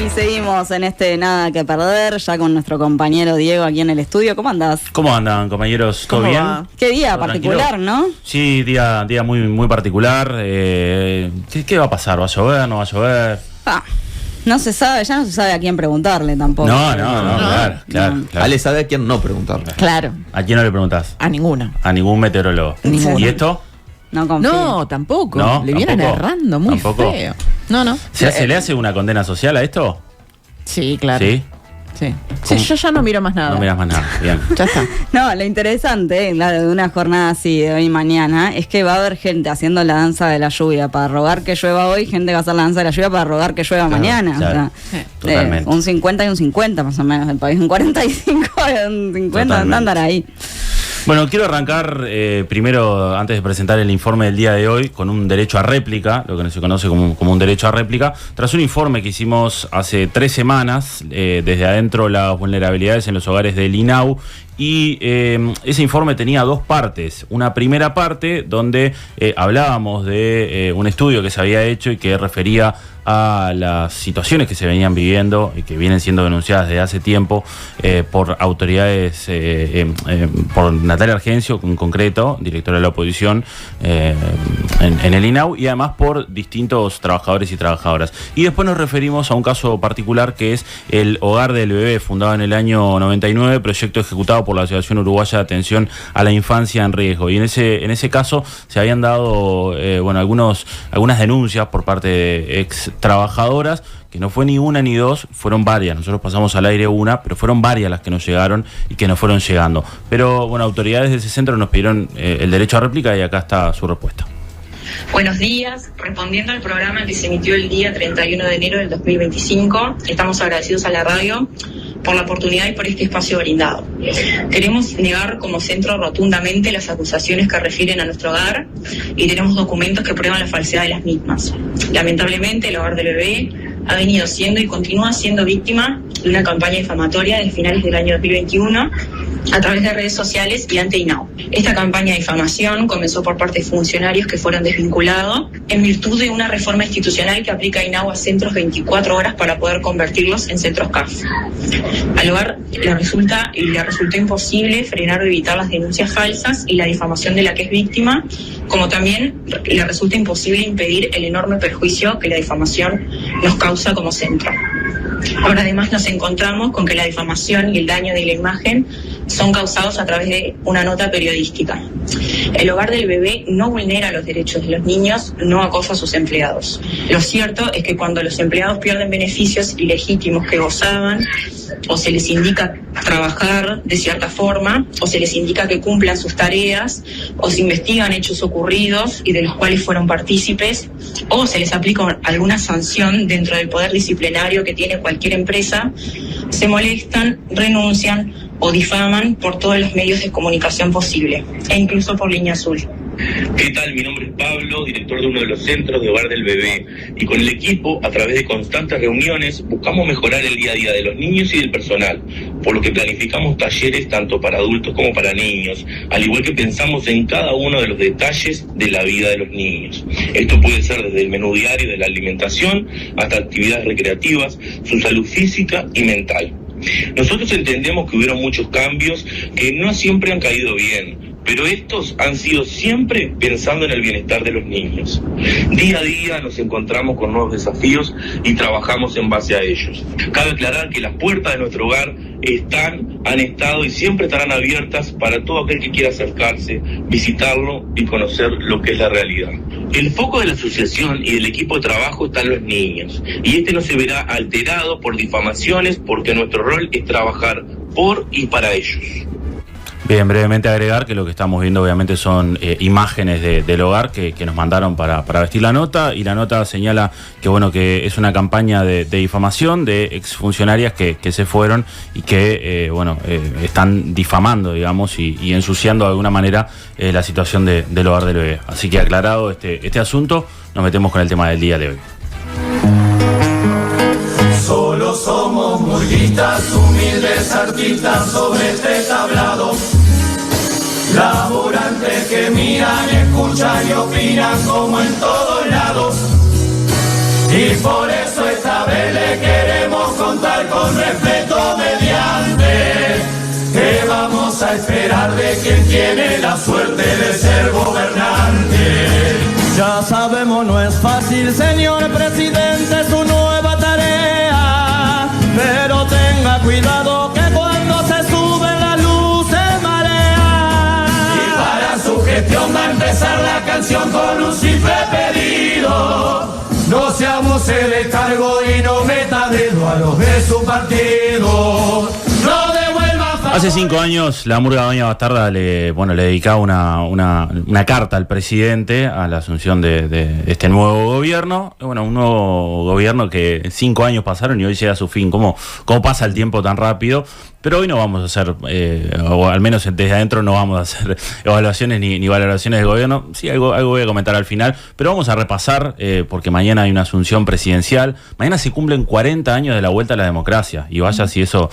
Y seguimos en este Nada que Perder, ya con nuestro compañero Diego aquí en el estudio. ¿Cómo andás? ¿Cómo andan, compañeros? ¿Todo bien? Va? Qué día particular, tranquilo, ¿no? Sí, día muy particular. ¿Qué va a pasar? ¿Va a llover? ¿No va a llover? No se sabe, ya no se sabe a quién preguntarle tampoco. No, claro. Ale sabe a quién no preguntarle. Claro. ¿A quién no le preguntás? A ninguno. A ningún meteorólogo. Ninguno. ¿Y esto? No confío. No, tampoco. No, le vienen tampoco. errando, muy ¿Tampoco? feo. No. ¿Se le hace una condena social a esto? Sí, claro. ¿Sí? Sí, yo ya no miro más nada. No miras más nada, bien. Ya está. No, lo interesante de una jornada así de hoy y mañana es que va a haber gente haciendo la danza de la lluvia para rogar que llueva hoy, gente que va a hacer la danza de la lluvia para rogar que llueva mañana. Claro, o sea, totalmente. Un 50 y un 50 más o menos el país, un 45 y un 50 andar ahí. Bueno, quiero arrancar primero, antes de presentar el informe del día de hoy, con un derecho a réplica, lo que se conoce como un derecho a réplica, tras un informe que hicimos hace 3 semanas, desde adentro las vulnerabilidades en los hogares del INAU, y ese informe tenía 2 partes. Una primera parte donde hablábamos de un estudio que se había hecho y que refería a las situaciones que se venían viviendo y que vienen siendo denunciadas desde hace tiempo por autoridades, por Natalia Argencio en concreto, directora de la oposición en el INAU, y además por distintos trabajadores y trabajadoras. Y después nos referimos a un caso particular que es el Hogar del Bebé, fundado en el año 99, proyecto ejecutado por la Asociación Uruguaya de Atención a la Infancia en Riesgo. Y en ese caso se habían dado algunas denuncias por parte de ex trabajadoras, que no fue ni una ni dos, fueron varias. Nosotros pasamos al aire una, pero fueron varias las que nos llegaron y que nos fueron llegando. Pero bueno, autoridades de ese centro nos pidieron el derecho a réplica y acá está su respuesta. Buenos días, respondiendo al programa que se emitió el día 31 de enero del 2025, estamos agradecidos a la radio por la oportunidad y por este espacio brindado. Queremos negar como centro rotundamente las acusaciones que refieren a nuestro hogar y tenemos documentos que prueban la falsedad de las mismas. Lamentablemente, el Hogar del Bebé ha venido siendo y continúa siendo víctima de una campaña difamatoria desde finales del año 2021 a través de redes sociales y ante INAU. Esta campaña de difamación comenzó por parte de funcionarios que fueron desvinculados en virtud de una reforma institucional que aplica INAU a centros 24 horas para poder convertirlos en centros CAF. Al hogar le resultó imposible frenar o evitar las denuncias falsas y la difamación de la que es víctima, como también le resulta imposible impedir el enorme perjuicio que la difamación nos causa como centro. Ahora además nos encontramos con que la difamación y el daño de la imagen son causados a través de una nota periodística. El Hogar del Bebé no vulnera los derechos de los niños, no acosa a sus empleados. Lo cierto es que cuando los empleados pierden beneficios ilegítimos que gozaban, o se les indica trabajar de cierta forma, o se les indica que cumplan sus tareas, o se investigan hechos ocurridos y de los cuales fueron partícipes, o se les aplica alguna sanción dentro del poder disciplinario que tiene cualquier empresa, se molestan, renuncian o difaman por todos los medios de comunicación posible, e incluso por Línea Azul. ¿Qué tal? Mi nombre es Pablo, director de uno de los centros de Hogar del Bebé, y con el equipo, a través de constantes reuniones, buscamos mejorar el día a día de los niños y del personal, por lo que planificamos talleres tanto para adultos como para niños, al igual que pensamos en cada uno de los detalles de la vida de los niños. Esto puede ser desde el menú diario de la alimentación hasta actividades recreativas, su salud física y mental. Nosotros entendemos que hubieron muchos cambios que no siempre han caído bien, pero estos han sido siempre pensando en el bienestar de los niños. Día a día nos encontramos con nuevos desafíos y trabajamos en base a ellos. Cabe aclarar que las puertas de nuestro hogar han estado y siempre estarán abiertas para todo aquel que quiera acercarse, visitarlo y conocer lo que es la realidad. El foco de la asociación y del equipo de trabajo están los niños, y este no se verá alterado por difamaciones porque nuestro rol es trabajar por y para ellos. Bien, brevemente agregar que lo que estamos viendo obviamente son imágenes del hogar que nos mandaron para vestir la nota, y la nota señala que es una campaña de difamación de exfuncionarias que se fueron y que están difamando, digamos, y ensuciando de alguna manera la situación del Hogar del Bebé. Así que aclarado este asunto, nos metemos con el tema del día de hoy. Solo somos murguistas, humildes artistas sobre este tablado. Laburantes que miran, escuchan y opinan como en todos lados. Y por eso esta vez le queremos con respeto mediante. ¿Qué vamos a esperar de quien tiene la suerte de ser gobernante? Ya sabemos, no es fácil, señor presidente, su nueva tarea, pero tenga cuidado que cuando se suben las luces marea. Y para su gestión va a empezar la canción con un simple pedido: no se abuse de cargo y no meta dedo a los de su partido. No devuelva. Hace 5 años la murga Doña Bastarda le dedicaba una carta al presidente a la asunción de este nuevo gobierno. Bueno, un nuevo gobierno que 5 años pasaron y hoy llega a su fin. ¿Cómo pasa el tiempo tan rápido? Pero hoy no vamos a hacer, o al menos desde adentro no vamos a hacer evaluaciones ni valoraciones del gobierno. Sí, algo voy a comentar al final, pero vamos a repasar, porque mañana hay una asunción presidencial. Mañana se cumplen 40 años de la vuelta a la democracia, y vaya si eso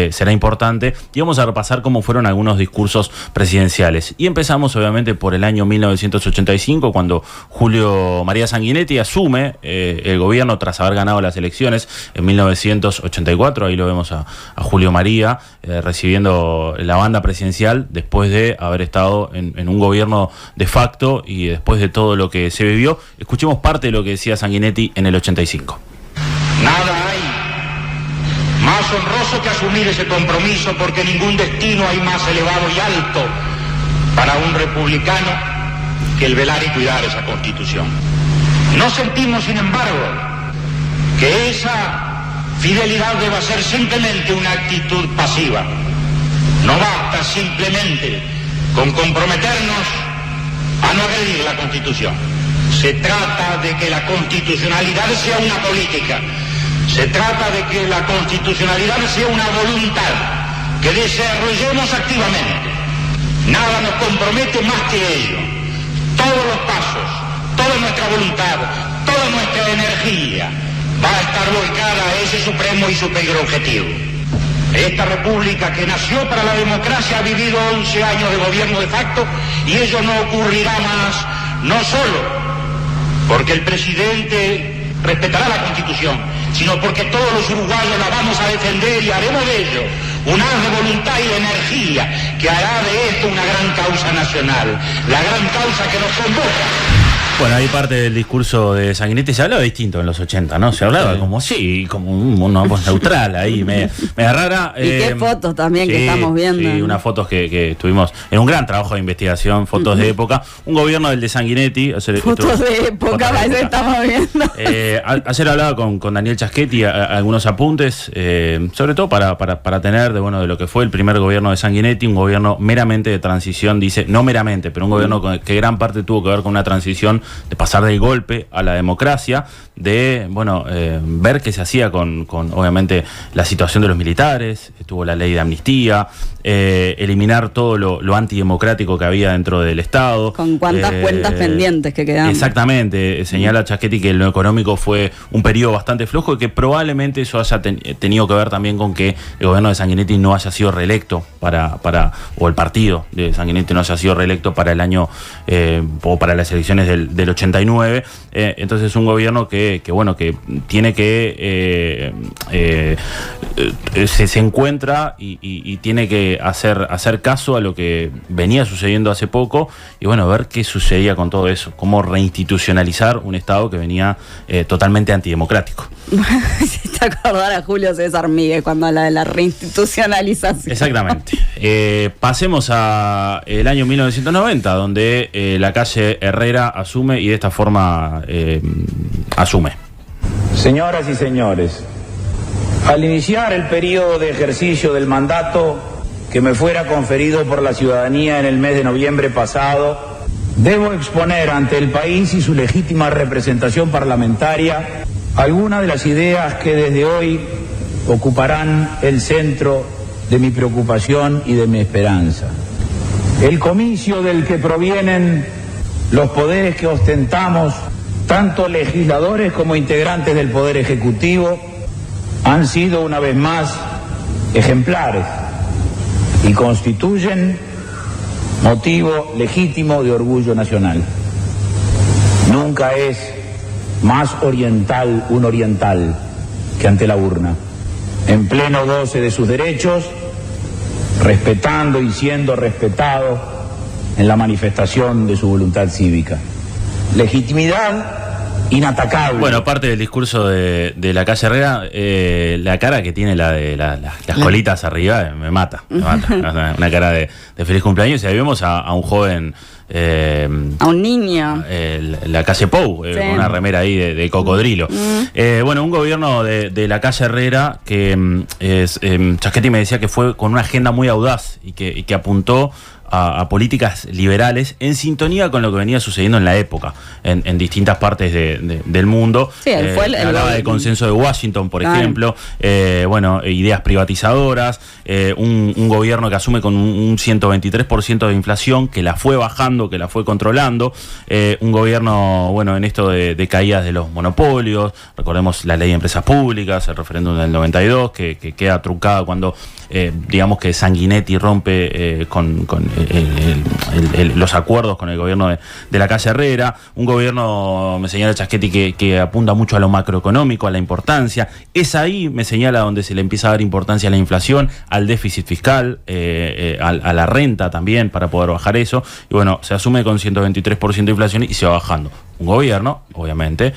será importante. Y vamos a repasar cómo fueron algunos discursos presidenciales. Y empezamos obviamente por el año 1985, cuando Julio María Sanguinetti asume el gobierno tras haber ganado las elecciones en 1984. Ahí lo vemos a Julio María recibiendo la banda presidencial después de haber estado en un gobierno de facto y después de todo lo que se vivió. Escuchemos parte de lo que decía Sanguinetti en el 85. Nada hay más honroso que asumir ese compromiso, porque ningún destino hay más elevado y alto para un republicano que el velar y cuidar esa Constitución. No sentimos, sin embargo, que esa fidelidad deba ser simplemente una actitud pasiva. No basta simplemente con comprometernos a no agredir la Constitución. Se trata de que la constitucionalidad sea una política. Se trata de que la constitucionalidad sea una voluntad que desarrollemos activamente. Nada nos compromete más que ello. Todos los pasos, toda nuestra voluntad, toda nuestra energía va a estar volcada a ese supremo y superior objetivo. Esta república que nació para la democracia ha vivido 11 años de gobierno de facto, y ello no ocurrirá más, no solo porque el presidente respetará la Constitución, sino porque todos los uruguayos la vamos a defender y haremos de ello un haz de voluntad y de energía que hará de esto una gran causa nacional, la gran causa que nos convoca. Bueno, ahí parte del discurso de Sanguinetti. Se hablaba distinto en los 80, ¿no? Se hablaba como una voz neutral ahí, media rara. Y qué fotos también que estamos viendo. Sí, unas fotos que estuvimos en un gran trabajo de investigación, fotos de época. Un gobierno del de Sanguinetti. Fotos de época, parece que estamos viendo. Ayer hablaba con Daniel Chaschetti algunos apuntes, sobre todo para tener de lo que fue el primer gobierno de Sanguinetti, un gobierno meramente de transición, dice, no meramente, pero un gobierno que gran parte tuvo que ver con una transición de pasar del golpe a la democracia, de ver qué se hacía con obviamente la situación de los militares. Estuvo la ley de amnistía, eliminar todo lo antidemocrático que había dentro del Estado. Con cuántas cuentas pendientes que quedaban. Exactamente, señala Chaschetti que lo económico fue un periodo bastante flojo y que probablemente eso haya tenido que ver también con que el gobierno de Sanguinetti no haya sido reelecto o el partido de Sanguinetti no haya sido reelecto para el año o para las elecciones del 89. Entonces un gobierno que tiene que se encuentra y tiene que hacer caso a lo que venía sucediendo hace poco y ver qué sucedía con todo eso, cómo reinstitucionalizar un Estado que venía totalmente antidemocrático. Se acordar a Julio César Míguez cuando habla de la reinstitucionalización. Exactamente. Pasemos a el año 1990, donde la calle Herrera asume y de esta forma asume. Señoras y señores, al iniciar el periodo de ejercicio del mandato que me fuera conferido por la ciudadanía en el mes de noviembre pasado, debo exponer ante el país y su legítima representación parlamentaria algunas de las ideas que desde hoy ocuparán el centro de mi preocupación y de mi esperanza. El comicio del que provienen los poderes que ostentamos, tanto legisladores como integrantes del Poder Ejecutivo, han sido una vez más ejemplares y constituyen motivo legítimo de orgullo nacional. Nunca es más oriental un oriental que ante la urna. en pleno goce de sus derechos, respetando y siendo respetado en la manifestación de su voluntad cívica. Legitimidad inatacable. Bueno, parte del discurso de la calle Herrera, la cara que tiene la de las colitas arriba, me mata. Una cara de feliz cumpleaños. Y ahí vemos a un joven, a un niño, la calle Pou, sí, con una remera ahí de cocodrilo. Bueno, un gobierno de la calle Herrera que Chaschetti me decía que fue con una agenda muy audaz y que apuntó a políticas liberales en sintonía con lo que venía sucediendo en la época, en distintas partes del mundo. Sí, hablaba de consenso de Washington, por ejemplo, bueno, ideas privatizadoras, un gobierno que asume con un 123% de inflación, que la fue bajando, que la fue controlando, un gobierno, bueno, en esto de caídas de los monopolios, recordemos la ley de empresas públicas, el referéndum del 92, que queda truncada cuando, digamos que Sanguinetti rompe con los acuerdos con el gobierno de la calle Herrera, un gobierno, me señala Chaschetti, que apunta mucho a lo macroeconómico, a la importancia. Es ahí, me señala, donde se le empieza a dar importancia a la inflación, al déficit fiscal, a la renta también, para poder bajar eso. Y bueno, se asume con 123% de inflación y se va bajando. Un gobierno, obviamente,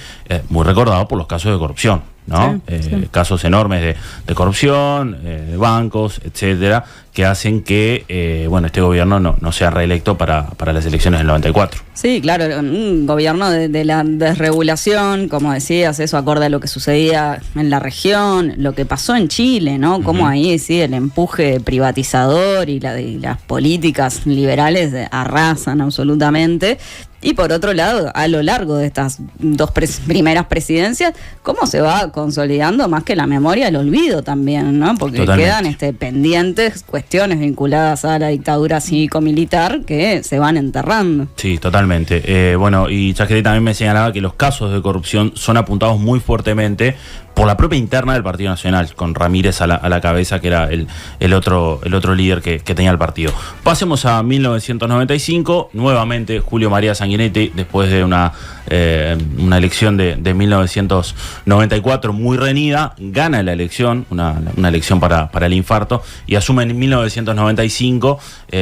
muy recordado por los casos de corrupción, ¿no? Sí. Casos enormes de corrupción, de bancos, etcétera, que hacen que bueno, este gobierno no sea reelecto para las elecciones del 94. Sí, claro, un gobierno de la desregulación, como decías, eso acorde a lo que sucedía en la región, lo que pasó en Chile, ¿no? Como ahí sí el empuje privatizador y las políticas liberales arrasan absolutamente. Y por otro lado, a lo largo de estas dos primeras presidencias, cómo se va consolidando más que la memoria, el olvido también, ¿no? Porque totalmente quedan pendientes cuestiones vinculadas a la dictadura cívico-militar que se van enterrando. Sí, totalmente. Bueno, y Chaschetti también me señalaba que los casos de corrupción son apuntados muy fuertemente por la propia interna del Partido Nacional, con Ramírez a la cabeza, que era el otro líder que tenía el partido. Pasemos a 1995, nuevamente Julio María Sanguinetti, después de una elección de 1994 muy reñida, gana la elección, una elección para el infarto, y asume en 1995,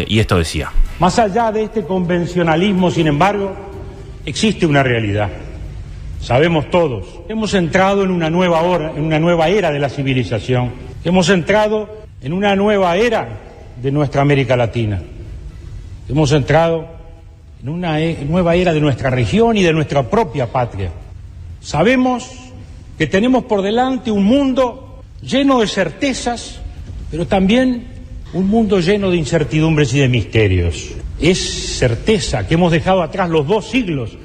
y esto decía. Más allá de este convencionalismo, sin embargo, existe una realidad. Sabemos todos, hemos entrado en una nueva era de la civilización. Hemos entrado en una nueva era de nuestra América Latina. Hemos entrado en una nueva era de nuestra región y de nuestra propia patria. Sabemos que tenemos por delante un mundo lleno de certezas, pero también un mundo lleno de incertidumbres y de misterios. Es certeza que hemos dejado atrás los 2 siglos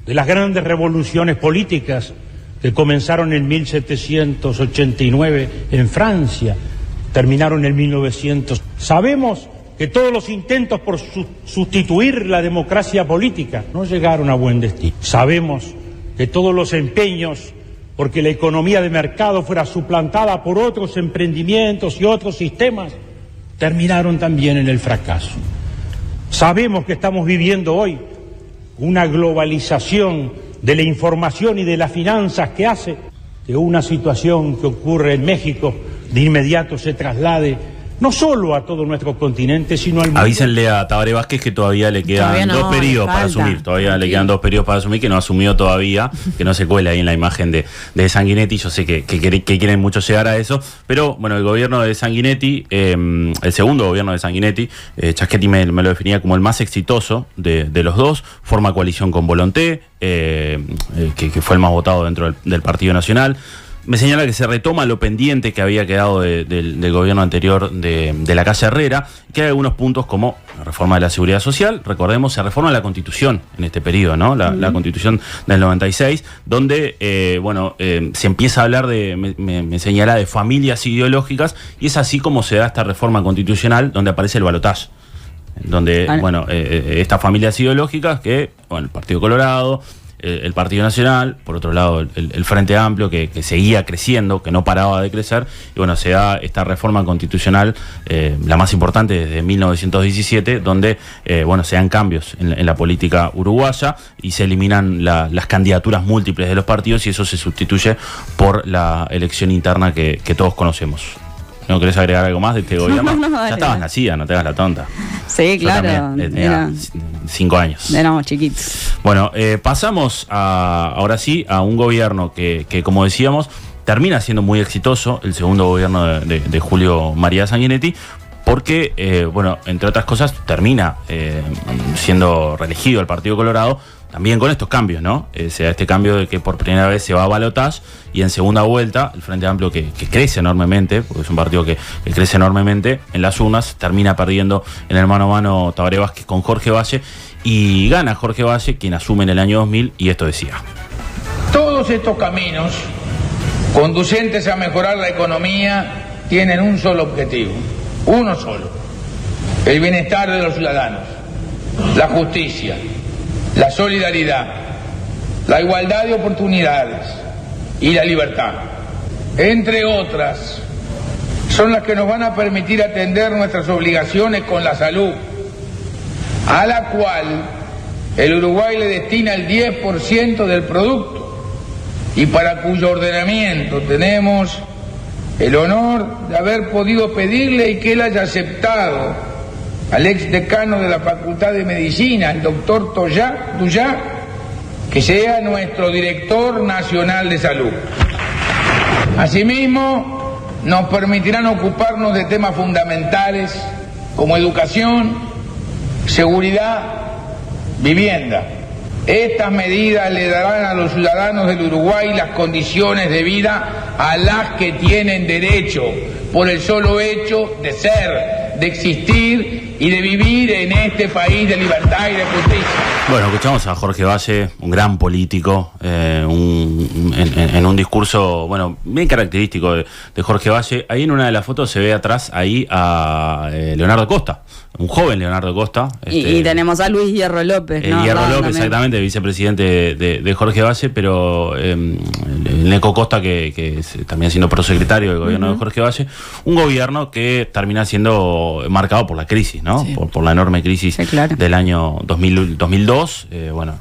de las grandes revoluciones políticas que comenzaron en 1789 en Francia, terminaron en 1900. Sabemos que todos los intentos por sustituir la democracia política no llegaron a buen destino. Sabemos que todos los empeños porque la economía de mercado fuera suplantada por otros emprendimientos y otros sistemas terminaron también en el fracaso. Sabemos que estamos viviendo hoy una globalización de la información y de las finanzas que hace que una situación que ocurre en México de inmediato se traslade no solo a todo nuestro continente, sino al mundo. Avísenle a Tabaré Vázquez que todavía le quedan 2 periodos para asumir. Todavía le quedan 2 periodos para asumir, que no asumió todavía, que no se cuela ahí en la imagen de Sanguinetti. Yo sé que quieren mucho llegar a eso, pero bueno, el gobierno de Sanguinetti, el segundo gobierno de Sanguinetti, Chaschetti me lo definía como el más exitoso de los dos. Forma coalición con Volonté, que fue el más votado dentro del Partido Nacional. Me señala que se retoma lo pendiente que había quedado del gobierno anterior de la calle Herrera, que hay algunos puntos como la reforma de la seguridad social. Recordemos, se reforma la Constitución en este periodo, ¿no? La Constitución del 96, donde se empieza a hablar me señala de familias ideológicas, y es así como se da esta reforma constitucional, donde aparece el balotaje, donde estas familias ideológicas que, el Partido Colorado, el Partido Nacional, por otro lado el Frente Amplio, que seguía creciendo, que no paraba de crecer, y bueno, se da esta reforma constitucional, la más importante desde 1917, donde bueno, se dan cambios en la política uruguaya y se eliminan las candidaturas múltiples de los partidos, y eso se sustituye por la elección interna que todos conocemos. ¿No querés agregar algo más de este gobierno? No, ya estabas nacida, no te hagas la tonta. Sí, claro. Yo también, tenía 5 años. Éramos chiquitos. Bueno, pasamos ahora sí a un gobierno que, como decíamos, termina siendo muy exitoso, el segundo gobierno de Julio María Sanguinetti, porque, bueno, entre otras cosas, termina siendo reelegido el Partido Colorado, también con estos cambios, ¿no? Se da este cambio de que por primera vez se va a balotaje, y en segunda vuelta el Frente Amplio, que crece enormemente, porque es un partido que crece enormemente en las urnas, termina perdiendo en el mano a mano Tabaré Vázquez con Jorge Valle, y gana Jorge Valle, quien asume en el año 2000, y esto decía. Todos estos caminos conducentes a mejorar la economía tienen un solo objetivo, uno solo: el bienestar de los ciudadanos, la justicia, la solidaridad, la igualdad de oportunidades y la libertad, entre otras, son las que nos van a permitir atender nuestras obligaciones con la salud, a la cual el Uruguay le destina el 10% del producto, y para cuyo ordenamiento tenemos el honor de haber podido pedirle y que él haya aceptado al ex decano de la Facultad de Medicina, el doctor Duyá, que sea nuestro director nacional de salud. Asimismo, nos permitirán ocuparnos de temas fundamentales como educación, seguridad, vivienda. Estas medidas le darán a los ciudadanos del Uruguay las condiciones de vida a las que tienen derecho por el solo hecho de ser, de existir y de vivir en este país de libertad y de justicia. Bueno, escuchamos a Jorge Valle, un gran político, en un discurso, bueno, bien característico de Jorge Valle. Ahí en una de las fotos se ve atrás ahí a Leonardo Costa, un joven Leonardo Costa. Y tenemos a Luis Hierro López, ¿no? Hierro López, exactamente, vicepresidente de Jorge Valle, pero Neco Costa, que también siendo prosecretario del gobierno de Jorge Valle, un gobierno que termina siendo marcado por la crisis, ¿no? Sí. Por la enorme crisis, sí, claro, del año 2002. Bueno,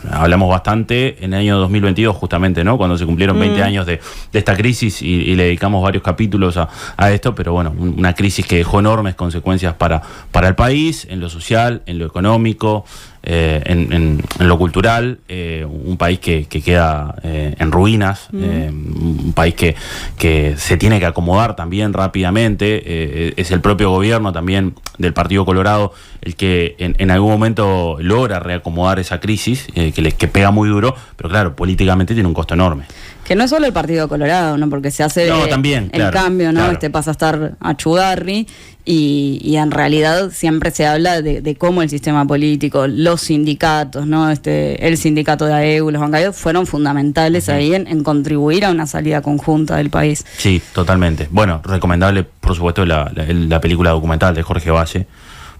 hablamos bastante en el año 2022 justamente, ¿no? Cuando se cumplieron 20 años de esta crisis, y le dedicamos varios capítulos a esto, pero bueno, una crisis que dejó enormes consecuencias para el país, en lo social, en lo económico, en lo cultural, un país que queda en ruinas, un país que se tiene que acomodar también rápidamente. Es el propio gobierno también del Partido Colorado el que en algún momento logra reacomodar esa crisis, que pega muy duro, pero claro, políticamente tiene un costo enorme. Que no es solo el Partido Colorado, ¿no? Porque se hace también, el cambio, ¿no? Claro. Pasa a estar a Chugarri, y en realidad siempre se habla de cómo el sistema político, los sindicatos, ¿no? El sindicato de AEU, los bancarios, fueron fundamentales ahí en contribuir a una salida conjunta del país. Sí, totalmente. Bueno, recomendable, por supuesto, la película documental de Jorge Valle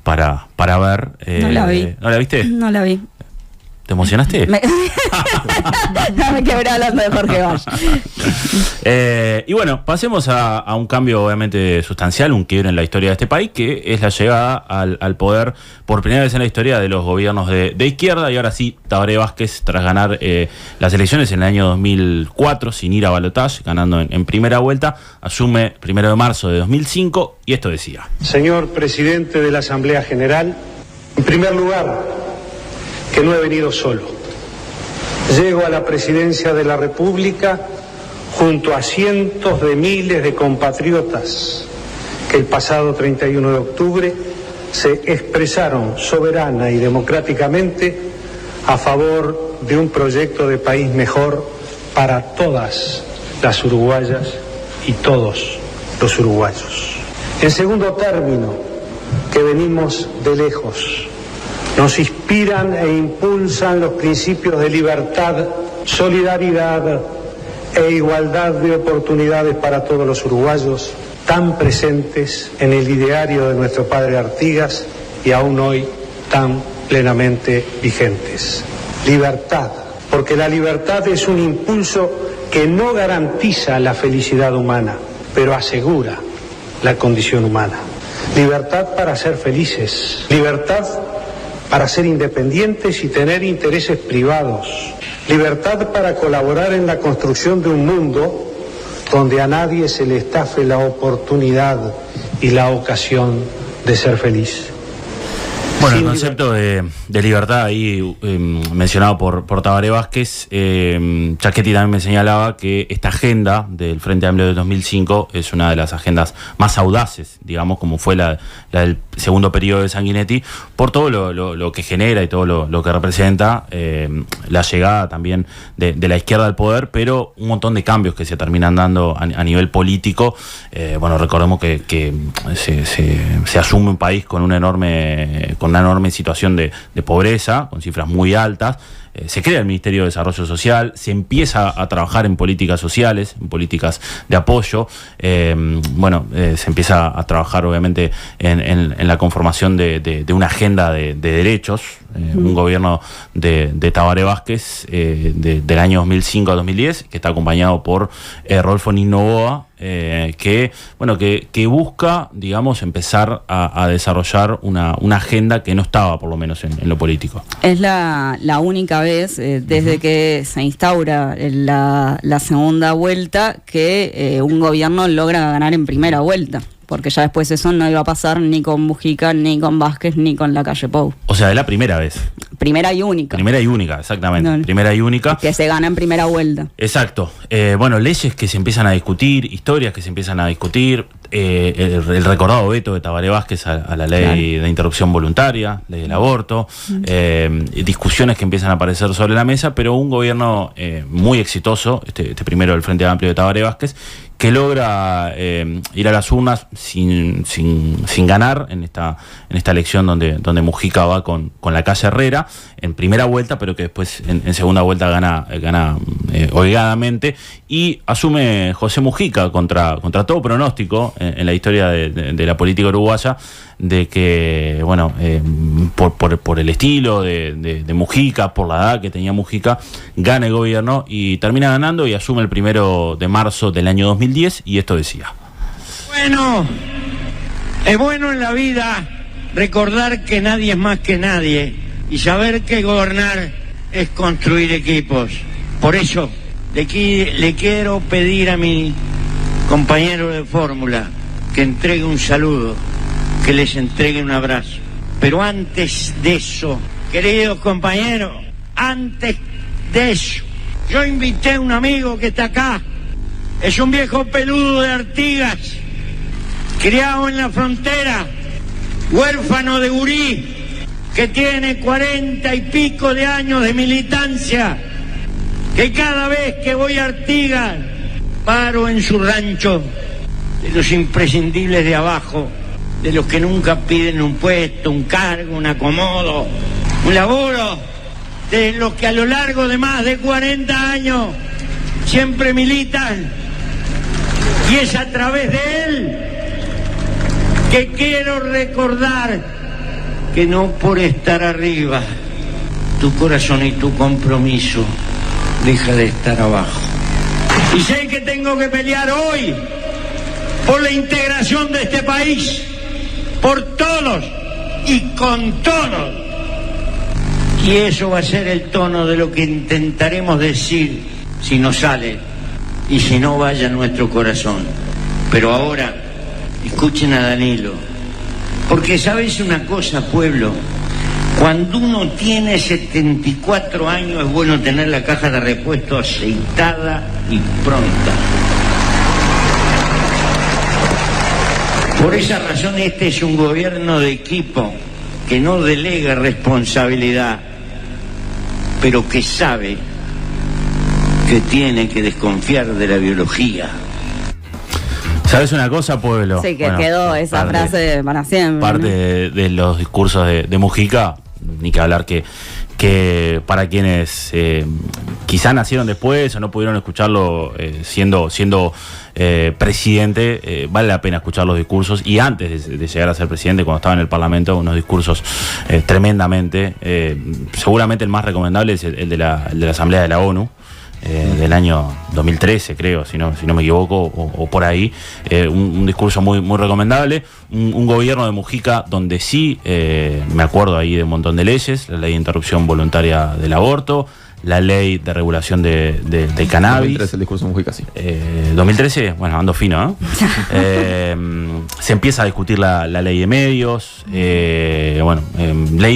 para ver. No la vi. ¿No la viste? No la vi. ¿Te emocionaste? Me quebré hablando de Jorge Valle. Y bueno, pasemos a un cambio obviamente sustancial, un quiebre en la historia de este país, que es la llegada al poder por primera vez en la historia de los gobiernos de izquierda. Y ahora sí, Tabaré Vázquez, tras ganar las elecciones en el año 2004 sin ir a balotaje, ganando en primera vuelta, asume 1 de marzo de 2005, y esto decía: Señor presidente de la Asamblea General, en primer lugar, que no he venido solo. Llego a la presidencia de la República junto a cientos de miles de compatriotas que el pasado 31 de octubre se expresaron soberana y democráticamente a favor de un proyecto de país mejor para todas las uruguayas y todos los uruguayos. En segundo término, que venimos de lejos. Nos inspiran e impulsan los principios de libertad, solidaridad e igualdad de oportunidades para todos los uruguayos, tan presentes en el ideario de nuestro padre Artigas y aún hoy tan plenamente vigentes. Libertad, porque la libertad es un impulso que no garantiza la felicidad humana, pero asegura la condición humana. Libertad para ser felices, libertad para ser independientes y tener intereses privados, libertad para colaborar en la construcción de un mundo donde a nadie se le estafe la oportunidad y la ocasión de ser feliz. Bueno, el concepto de libertad ahí mencionado por Tabaré Vázquez, Schiachetti también me señalaba que esta agenda del Frente Amplio de 2005 es una de las agendas más audaces, digamos, como fue la del segundo periodo de Sanguinetti, por todo lo que genera y todo lo que representa la llegada también de la izquierda al poder, pero un montón de cambios que se terminan dando a nivel político. Bueno, recordemos que se asume un país con una enorme situación de pobreza, con cifras muy altas. Se crea el Ministerio de Desarrollo Social, se empieza a trabajar en políticas sociales, en políticas de apoyo. Se empieza a trabajar obviamente en la conformación de una agenda de derechos. Un gobierno de Tabaré Vázquez del año 2005 a 2010, que está acompañado por Rodolfo Noboa, que busca, digamos, empezar a desarrollar una agenda que no estaba, por lo menos, en lo político. Es la única vez desde que se instaura la segunda vuelta que un gobierno logra ganar en primera vuelta, porque ya después eso no iba a pasar ni con Mujica, ni con Vázquez, ni con Lacalle Pou. O sea, es la primera vez. Primera y única. Primera y única, exactamente. No. Primera y única. Que se gana en primera vuelta. Exacto. Leyes que se empiezan a discutir, historias que se empiezan a discutir, el recordado veto de Tabaré Vázquez a la ley de interrupción voluntaria, ley del aborto, discusiones que empiezan a aparecer sobre la mesa, pero un gobierno muy exitoso, este primero del Frente Amplio de Tabaré Vázquez, que logra ir a las urnas sin ganar en esta elección donde Mujica va con Lacalle Herrera en primera vuelta, pero que después en segunda vuelta gana holgadamente, y asume José Mujica contra todo pronóstico en la historia de la política uruguaya, de que por el estilo de Mujica, por la edad que tenía Mujica, gana el gobierno y termina ganando y asume el 1 de marzo del año 2010, y esto decía: bueno, es bueno en la vida recordar que nadie es más que nadie y saber que gobernar es construir equipos. Por eso le quiero pedir a mi compañero de fórmula que entregue un saludo, que les entregue un abrazo. Pero antes de eso, queridos compañeros, antes de eso, yo invité a un amigo que está acá. Es un viejo peludo de Artigas, criado en la frontera, huérfano de gurí, que tiene 40 y pico de años de militancia, que cada vez que voy a Artigas paro en su rancho, de los imprescindibles de abajo, de los que nunca piden un puesto, un cargo, un acomodo, un laburo, de los que a lo largo de más de 40 años siempre militan. Y es a través de él que quiero recordar que no por estar arriba, tu corazón y tu compromiso deja de estar abajo. Y sé que tengo que pelear hoy por la integración de este país, por todos y con todos. Y eso va a ser el tono de lo que intentaremos decir si nos sale y si no vaya nuestro corazón. Pero ahora, escuchen a Danilo, porque ¿sabes una cosa, pueblo? Cuando uno tiene 74 años es bueno tener la caja de repuesto aceitada y pronta. Por esa razón este es un gobierno de equipo que no delega responsabilidad, pero que sabe que tiene que desconfiar de la biología. ¿Sabes una cosa, pueblo? Sí, que quedó esa frase para siempre. Parte de los discursos de Mujica, ni que hablar que para quienes quizá nacieron después o no pudieron escucharlo siendo presidente, vale la pena escuchar los discursos, y antes de llegar a ser presidente, cuando estaba en el Parlamento, unos discursos tremendamente, seguramente el más recomendable es el de la Asamblea de la ONU, del año 2013, creo, si no me equivoco, o por ahí. Un discurso muy, muy recomendable. Un gobierno de Mujica donde sí, me acuerdo ahí de un montón de leyes: la ley de interrupción voluntaria del aborto, la ley de regulación del cannabis. 2013 el discurso de Mujica, sí. 2013, bueno, ando fino, ¿no? Se empieza a discutir la ley de medios, ley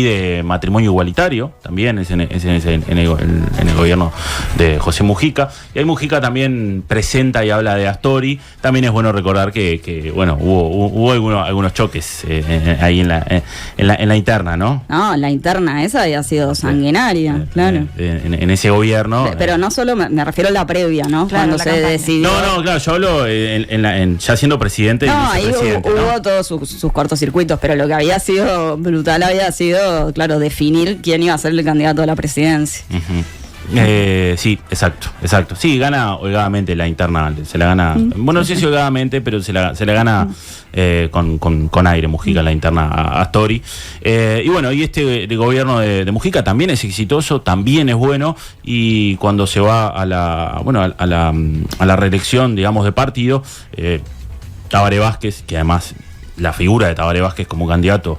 de matrimonio igualitario, también es en el gobierno de José Mujica. Y ahí Mujica también presenta y habla de Astori. También es bueno recordar que hubo algunos choques ahí en la interna, ¿no? No, la interna esa había sido sanguinaria, claro. En ese gobierno. Pero no solo me refiero a la previa, ¿no? Claro, cuando se decidió. No, claro, yo hablo ya siendo presidente. No, y ahí hubo todos sus cortocircuitos, pero lo que había sido brutal había sido, claro, definir quién iba a ser el candidato a la presidencia. Uh-huh. Sí, exacto. Sí, gana holgadamente la interna, se la gana, bueno, no sé si holgadamente, pero se la gana con aire Mujica la interna a Astori. Y bueno, y este gobierno de Mujica también es exitoso, también es bueno, y cuando se va a la reelección, digamos, de partido, Tabaré Vázquez, que además la figura de Tabaré Vázquez como candidato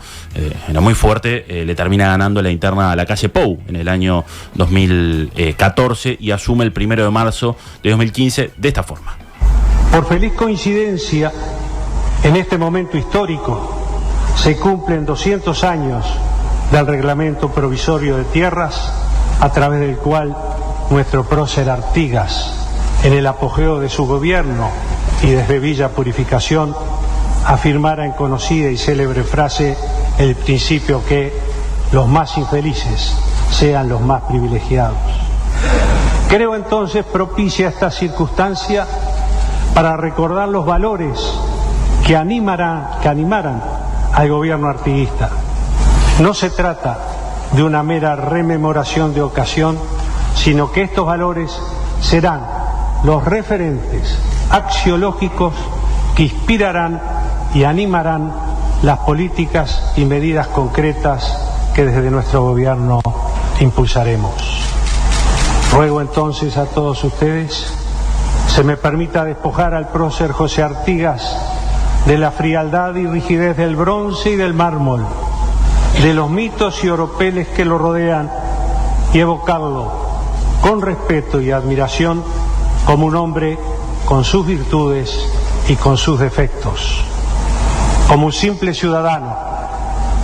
era muy fuerte, le termina ganando la interna a la calle Pou en el año 2014 y asume el 1 de marzo de 2015 de esta forma. Por feliz coincidencia, en este momento histórico se cumplen 200 años del reglamento provisorio de tierras, a través del cual nuestro prócer Artigas, en el apogeo de su gobierno y desde Villa Purificación, afirmara en conocida y célebre frase el principio que los más infelices sean los más privilegiados. Creo entonces propicia esta circunstancia para recordar los valores que animaran al gobierno artiguista. No se trata de una mera rememoración de ocasión, sino que estos valores serán los referentes axiológicos que inspirarán y animarán las políticas y medidas concretas que desde nuestro gobierno impulsaremos. Ruego entonces a todos ustedes se me permita despojar al prócer José Artigas de la frialdad y rigidez del bronce y del mármol, de los mitos y oropeles que lo rodean, y evocarlo con respeto y admiración como un hombre con sus virtudes y con sus defectos. Como un simple ciudadano,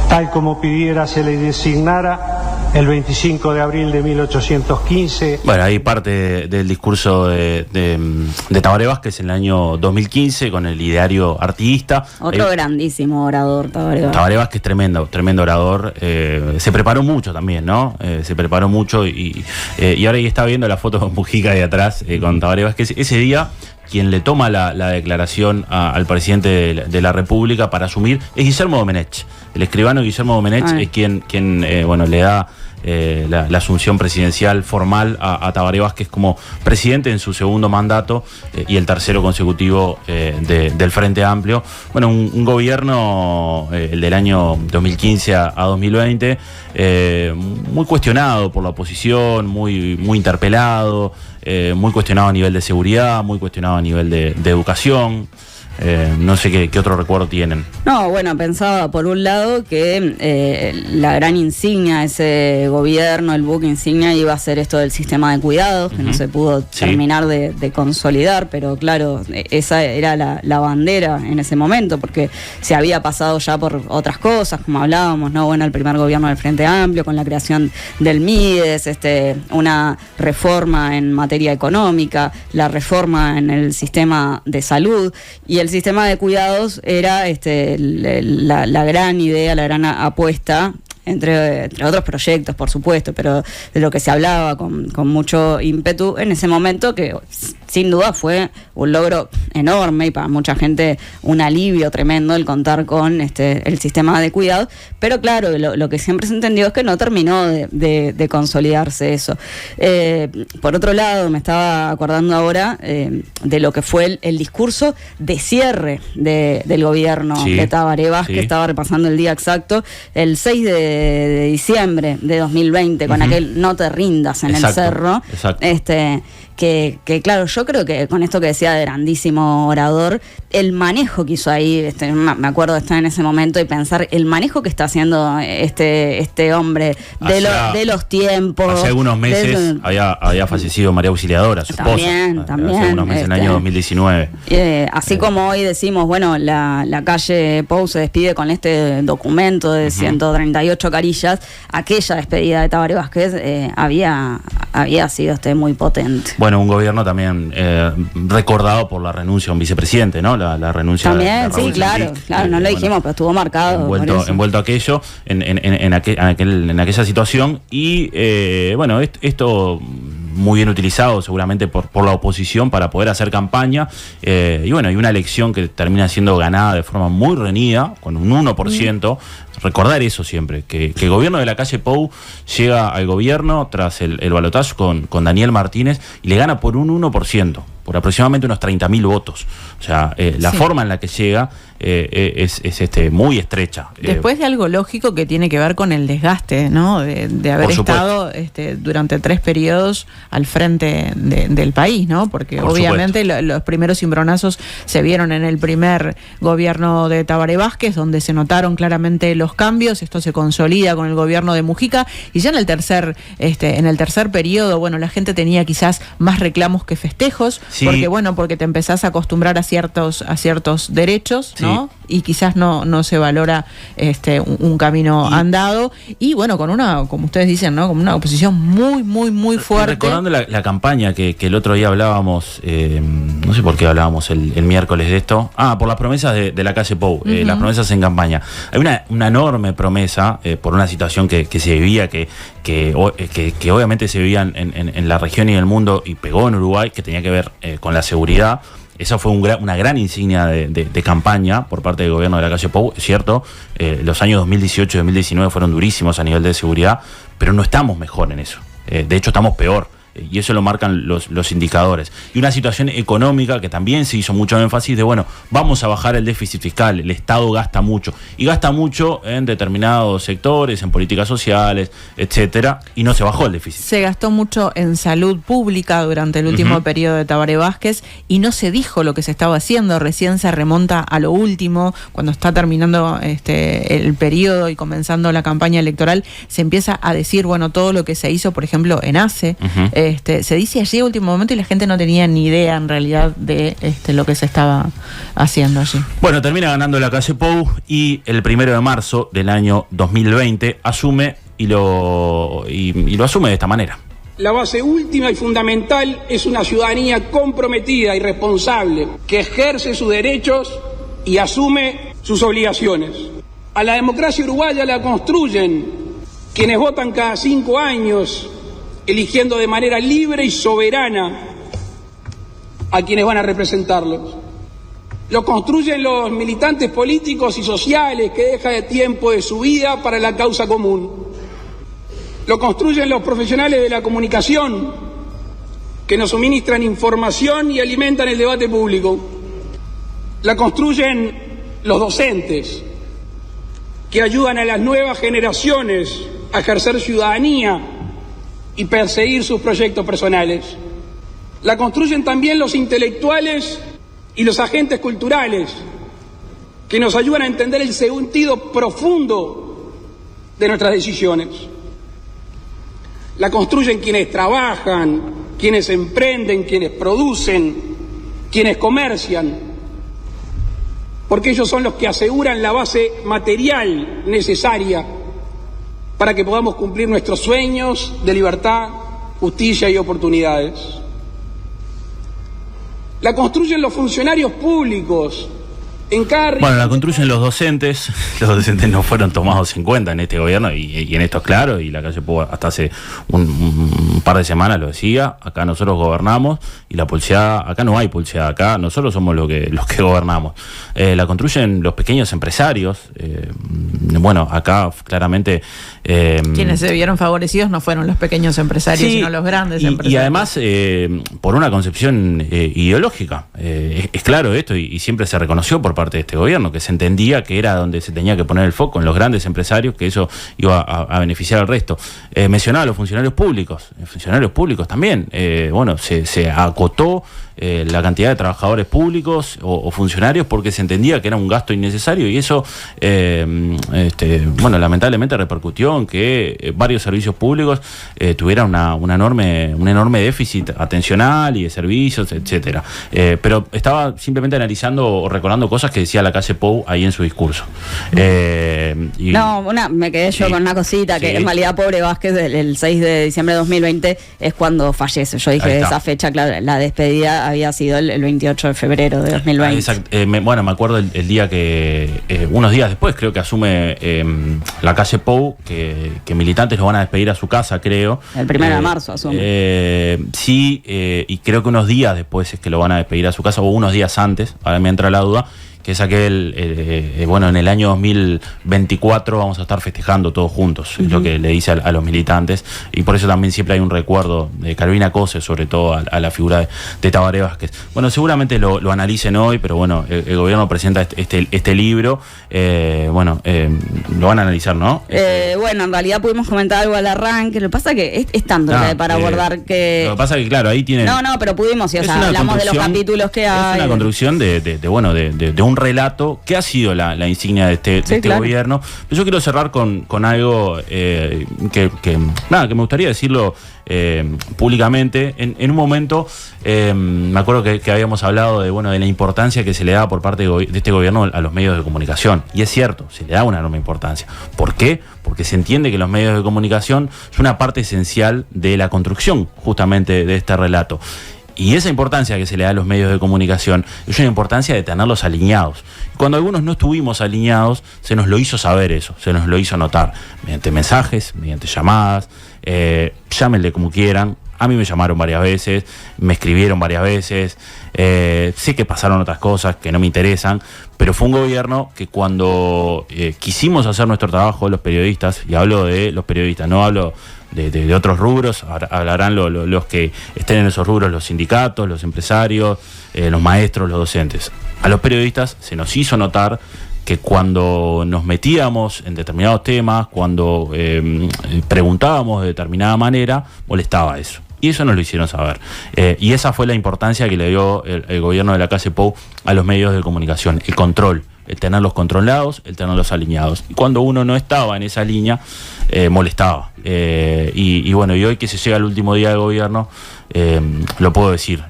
tal como pidiera se le designara el 25 de abril de 1815. Bueno, ahí parte del discurso de Tabaré Vázquez en el año 2015 con el ideario artiguista. Otro grandísimo orador, Tabaré Vázquez. Tabaré Vázquez, tremendo orador. Se preparó mucho también, ¿no? Se preparó mucho y ahora ahí está viendo la foto con Mujica de atrás con Tabaré Vázquez. Ese día, quien le toma la declaración al presidente de la República para asumir es Guillermo Domenech. El escribano Guillermo Domenech es quien le da la asunción presidencial formal a Tabaré Vázquez como presidente en su segundo mandato y el tercero consecutivo del Frente Amplio. Bueno, un gobierno, el del año 2015 a 2020, muy cuestionado por la oposición, muy interpelado, muy cuestionado a nivel de seguridad, muy cuestionado a nivel de educación. No sé qué otro recuerdo tienen. No, bueno, pensaba por un lado que la gran insignia de ese gobierno, el buque insignia, iba a ser esto del sistema de cuidados, que no se pudo terminar de consolidar, pero claro, esa era la bandera en ese momento, porque se había pasado ya por otras cosas, como hablábamos, ¿no? Bueno, el primer gobierno del Frente Amplio, con la creación del MIDES, una reforma en materia económica, la reforma en el sistema de salud, y el sistema de cuidados era la gran idea, la gran apuesta entre otros proyectos, por supuesto, pero de lo que se hablaba con mucho ímpetu en ese momento, que sin duda fue un logro enorme y para mucha gente un alivio tremendo el contar con el sistema de cuidado, pero claro, lo que siempre se entendió es que no terminó de consolidarse eso. Por otro lado, me estaba acordando ahora de lo que fue el discurso de cierre del gobierno de Tabaré Vázquez, que estaba repasando el día exacto, el 6 de diciembre de 2020, con aquel "no te rindas" en el cerro. Que claro, yo creo que con esto que decía de grandísimo orador, el manejo que hizo ahí, me acuerdo de estar en ese momento y pensar el manejo que está haciendo este hombre de los tiempos. Hace algunos meses había fallecido María Auxiliadora, su esposa. También. Hace algunos meses, en el año 2019. Así como hoy decimos, bueno, la calle Pou se despide con este documento de 138 carillas, aquella despedida de Tabaré Vázquez había sido muy potente. Bueno, un gobierno también recordado por la renuncia a un vicepresidente, ¿no? La renuncia también, de Raúl sí, claro, Sendic, no lo dijimos, pero estuvo marcado. Envuelto aquello, en aquella situación. Y bueno, esto muy bien utilizado seguramente por la oposición para poder hacer campaña. Y bueno, hay una elección que termina siendo ganada de forma muy reñida, con un 1%. Recordar eso siempre, que el gobierno de la calle Pou llega al gobierno tras el balotaje con Daniel Martínez y le gana por un 1%, por aproximadamente unos 30.000 votos. O sea, la forma en la que llega es muy estrecha. Después de algo lógico que tiene que ver con el desgaste, ¿no? De haber estado durante 3 periodos al frente del país, ¿no? Porque obviamente los primeros cimbronazos se vieron en el primer gobierno de Tabaré Vázquez, donde se notaron claramente los cambios. Esto se consolida con el gobierno de Mujica, y ya en el tercer periodo, bueno, la gente tenía quizás más reclamos que festejos, porque te empezás a acostumbrar a ciertos derechos, ¿no? Y quizás no se valora un camino andado, y bueno, con una, como ustedes dicen, ¿no? Con una oposición muy fuerte. Recordando la campaña que el otro día hablábamos, no sé por qué hablábamos el miércoles de esto, por las promesas de la calle Pou, las promesas en campaña. Hay una enorme promesa por una situación que se vivía, que obviamente se vivía en la región y en el mundo, y pegó en Uruguay, que tenía que ver con la seguridad. Esa fue una gran insignia de campaña por parte del gobierno de la calle Pou, es cierto. Los años 2018 y 2019 fueron durísimos a nivel de seguridad, pero no estamos mejor en eso. De hecho, estamos peor. Y eso lo marcan los indicadores. Y una situación económica que también se hizo mucho énfasis de, bueno, vamos a bajar el déficit fiscal, el Estado gasta mucho, y gasta mucho en determinados sectores, en políticas sociales, etcétera, y no se bajó el déficit. Se gastó mucho en salud pública durante el último periodo de Tabaré Vázquez, y no se dijo lo que se estaba haciendo. Recién se remonta a lo último, cuando está terminando el periodo y comenzando la campaña electoral, se empieza a decir, bueno, todo lo que se hizo, por ejemplo, en ACE, se dice allí a último momento, y la gente no tenía ni idea en realidad de lo que se estaba haciendo allí. Bueno, termina ganando la calle Pou, y el 1 de marzo del año 2020 asume y lo asume de esta manera. La base última y fundamental es una ciudadanía comprometida y responsable, que ejerce sus derechos y asume sus obligaciones. A la democracia uruguaya la construyen quienes votan cada 5 años, eligiendo de manera libre y soberana a quienes van a representarlos. Lo construyen los militantes políticos y sociales que dejan de tiempo de su vida para la causa común. Lo construyen los profesionales de la comunicación que nos suministran información y alimentan el debate público. La construyen los docentes que ayudan a las nuevas generaciones a ejercer ciudadanía y perseguir sus proyectos personales. La construyen también los intelectuales y los agentes culturales que nos ayudan a entender el sentido profundo de nuestras decisiones. La construyen quienes trabajan, quienes emprenden, quienes producen, quienes comercian, porque ellos son los que aseguran la base material necesaria para que podamos cumplir nuestros sueños de libertad, justicia y oportunidades. La construyen los funcionarios públicos En cada Bueno, la construyen los docentes no fueron tomados en cuenta en este gobierno y en esto es claro, y la calle Pou hasta hace un par de semanas lo decía, acá nosotros gobernamos y la pulseada, acá no hay pulseada, acá nosotros somos los que gobernamos. La construyen los pequeños empresarios, bueno, acá claramente... quienes se vieron favorecidos no fueron los pequeños empresarios, sí, sino los grandes empresarios. Y además, por una concepción ideológica, es claro esto, y siempre se reconoció por parte de este gobierno, que se entendía que era donde se tenía que poner el foco, en los grandes empresarios, que eso iba a beneficiar al resto. Mencionaba a los funcionarios públicos también, bueno, se acotó la cantidad de trabajadores públicos o funcionarios porque se entendía que era un gasto innecesario, y eso bueno, lamentablemente repercutió en que varios servicios públicos tuvieran un enorme déficit atencional y de servicios, etcétera. Pero estaba simplemente analizando o recordando cosas que decía la calle Pou ahí en su discurso. Me quedé yo con una cosita, que en realidad Pobre Vázquez el 6 de diciembre de 2020 es cuando fallece. Yo dije esa fecha, claro, la despedida había sido el 28 de febrero de 2020. Exacto. Bueno, me acuerdo el día que, unos días después, creo que asume la calle Pou, que militantes lo van a despedir a su casa, creo. El 1 de marzo, asume. Sí, y creo que unos días después es que lo van a despedir a su casa, o unos días antes, ahora me entra la duda, que es aquel, bueno, en el año 2024 vamos a estar festejando todos juntos, es lo que le dice a los militantes, y por eso también siempre hay un recuerdo de Carolina Cose, sobre todo a la figura de Tabaré Vázquez. Bueno, seguramente lo analicen hoy, pero bueno, el gobierno presenta este libro, bueno, lo van a analizar, ¿no? Bueno, en realidad pudimos comentar algo al arranque, lo que pasa que es tanto para abordar que... Lo que pasa que, claro, ahí tiene... No, pero pudimos, o sea, hablamos de los capítulos que hay. Es una construcción de un relato que ha sido la insignia de este gobierno. Pero yo quiero cerrar con algo que me gustaría decirlo públicamente. En un momento me acuerdo que habíamos hablado de la importancia que se le da por parte de este gobierno a los medios de comunicación, y es cierto, se le da una enorme importancia. ¿Por qué? Porque se entiende que los medios de comunicación son una parte esencial de la construcción justamente de este relato. Y esa importancia que se le da a los medios de comunicación es una importancia de tenerlos alineados. Cuando algunos no estuvimos alineados, se nos lo hizo saber eso, se nos lo hizo notar, mediante mensajes, mediante llamadas, llámenle como quieran. A mí me llamaron varias veces, me escribieron varias veces, sé que pasaron otras cosas que no me interesan, pero fue un gobierno que cuando quisimos hacer nuestro trabajo, los periodistas, y hablo de los periodistas, no hablo de otros rubros, hablarán los que estén en esos rubros, los sindicatos, los empresarios, los maestros, los docentes. A los periodistas se nos hizo notar que cuando nos metíamos en determinados temas, cuando preguntábamos de determinada manera, molestaba eso. Y eso nos lo hicieron saber. Y esa fue la importancia que le dio el gobierno de la calle Pou a los medios de comunicación, el control, el tenerlos controlados, el tenerlos alineados. Y cuando uno no estaba en esa línea, molestaba. Y bueno, y hoy que se llega al último día del gobierno, lo puedo decir.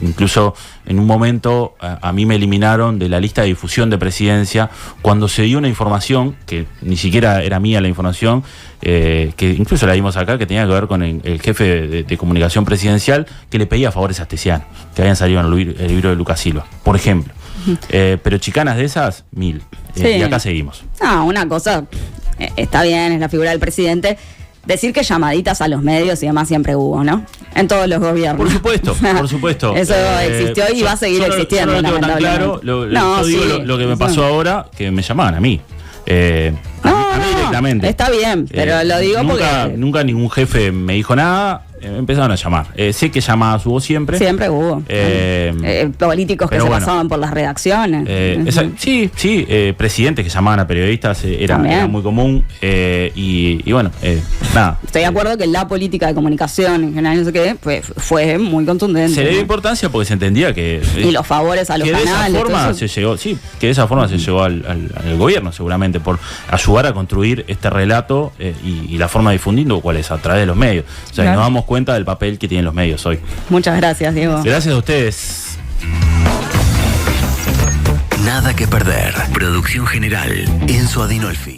Incluso en un momento a mí me eliminaron de la lista de difusión de Presidencia cuando se dio una información, que ni siquiera era mía la información, que incluso la dimos acá, que tenía que ver con el jefe de comunicación presidencial, que le pedía favores a Astesiano, que habían salido en el libro de Lucas Silva, por ejemplo. Pero chicanas de esas, 1000. Y acá seguimos. Una cosa, está bien, es la figura del presidente. Decir que llamaditas a los medios y demás siempre hubo, ¿no? En todos los gobiernos. Por supuesto, por supuesto. Eso existió y va a seguir existiendo. Yo no lo tengo tan claro. Yo digo lo que me pasó ahora, que me llamaban a mí. A mí directamente. Está bien, pero lo digo porque... Nunca ningún jefe me dijo nada. Empezaron a llamar. Sé que llamadas hubo siempre. Siempre hubo. Políticos que se pasaban por las redacciones. Sí, presidentes que llamaban a periodistas era muy común. Y bueno, nada. Estoy de acuerdo que la política de comunicación en general, no sé qué, fue muy contundente. Se le dio importancia porque se entendía que... Y los favores a los canales. De esa forma se llegó, que de esa forma se llegó al gobierno, seguramente, por ayudar a construir este relato y la forma de difundirlo, cuál es, a través de los medios. O sea, nos damos cuenta del papel que tienen los medios hoy. Muchas gracias, Diego. Gracias a ustedes. Nada que perder. Producción general, Enzo Adinolfi.